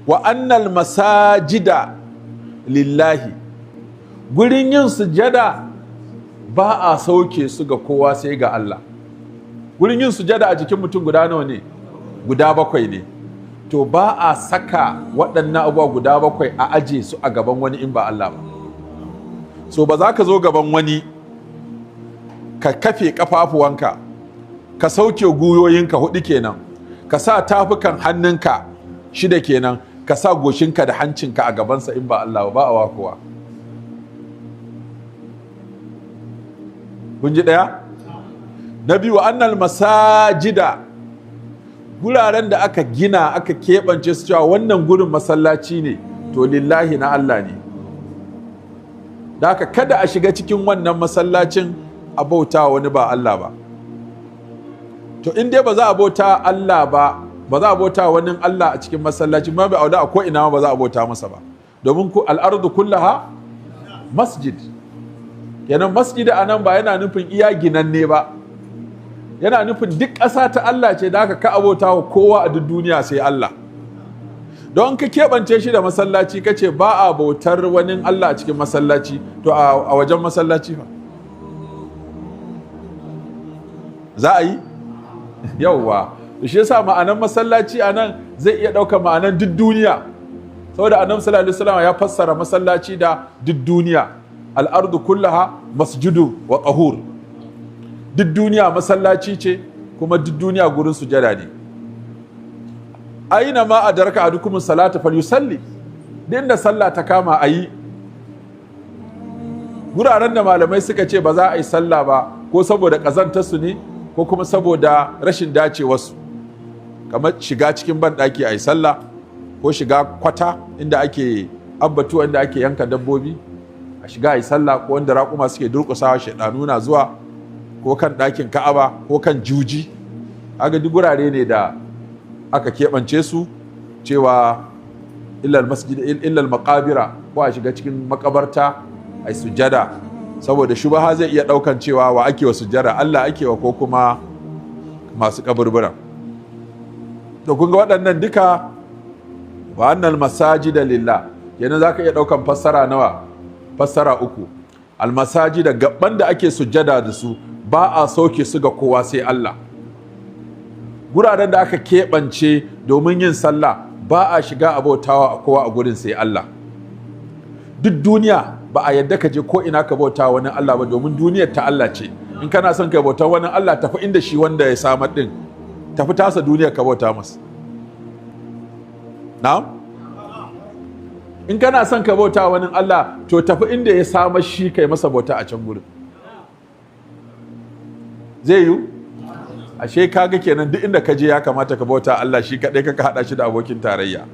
wa annal masajida lillahi, gurin yin sujada ba a sauke su ga kowa sai ga Allah. Gurin yin sujada a jikin mutum guda nawa ne? Guda 7 ne. To ba a saka waɗannan abubuwa guda 7 a aje su a gaban wani in ba Allah ba. So ba za ka zo gaban wani ka kafe kafafuwanka, ka sauke guyoyinka 4 kenan, ka sa tafukan hannunka 6 kenan, ka sa goshinka da hancinka a gabansa in ba Allah ba a wakowa. Kun ji ɗaya? Na biyu, annal masajida, guraren da aka gina aka keɓance su cewa wannan gurin masallaci ne, to lillahi na Allah ne. Da haka kada a shiga cikin wannan masallacin a bauta wani ba Allah ba. To in dai ba za a bauta Allah ba za a bauta wani Allah a cikin masallaci, ma bai auda a ko ina ba za a bauta masa ba. Domin ku al'ardu kullaha masjid. Kenan masjid a nan ba yana nufin iya ginanne ba. Yana nufin duk ƙasa ta Allah ce, da haka ka abota wa kowa a duk duniya sai Allah. Don ka keɓance shi da masallaci ka ce ba a bautar wani Allah a cikin masallaci, to a wajen masallaci fa za a yi? Yauwa. Shi yasa ma'anan masallaci a nan zai iya ɗaukar ma'anan duk duniya, saboda annabi sallallahu alaihi wasallam ya fassara masallaci da duk duniya. Al'ardu kullaha masjidu wa tahur. Duk duniya masallaci ce, kuma duk duniya gurin sujada ne. Aina ma adarka adukum salata falyusalli, din da sallah ta kama ayi. Guraren da malamai suka ce ba za a yi sallah ba, ko saboda kazantar su ne, ko kuma saboda rashin dacewarsu, kamar shiga cikin banɗaki a yi sallah, ko shiga kwata inda ake abbatu, inda ake yanka dabbobi a shiga a yi sallah, ko wanda raƙuma suke durƙusawa shaidanu na zuwa, ko kan ɗakin Ka'aba, ko kan juji. Aga duk gurare ne da aka keɓance su cewa illal masjid illal maqabira, ko a shiga cikin makabarta a yi sujada, saboda shubaha zai iya ɗaukan cewa wa ake wa sujada, Allah ake wa ko kuma masu kaburbura. Da kun ga waɗannan duka wa annal masajida lillah, kenan zaka iya ɗaukan fassara nawa? Fassara 3. Almasajida, gaban da ake sujada da su ba a sauke su ga kowa sai Allah. Guraren da aka keɓance domin yin sallah ba a shiga abautawa a kowa a gurin sai Allah. Duk duniya ba a yadda ka je ko ina ka bauta wani Allah ba, domin duniyar ta Allah ce. In kana son ka bauta wani Allah, tafi inda shi wanda ya samar din, tafi tasa duniyar ka bauta masa. Na'am? In kana son ka bauta wani Allah, to tafi inda ya samar shi kai masa bauta a can gurin. Zai yiwu? Ashe kaga kenan duk inda ka je ya kamata ka bauta Allah shi kaɗai, ka haɗa shi da abokin tarayya.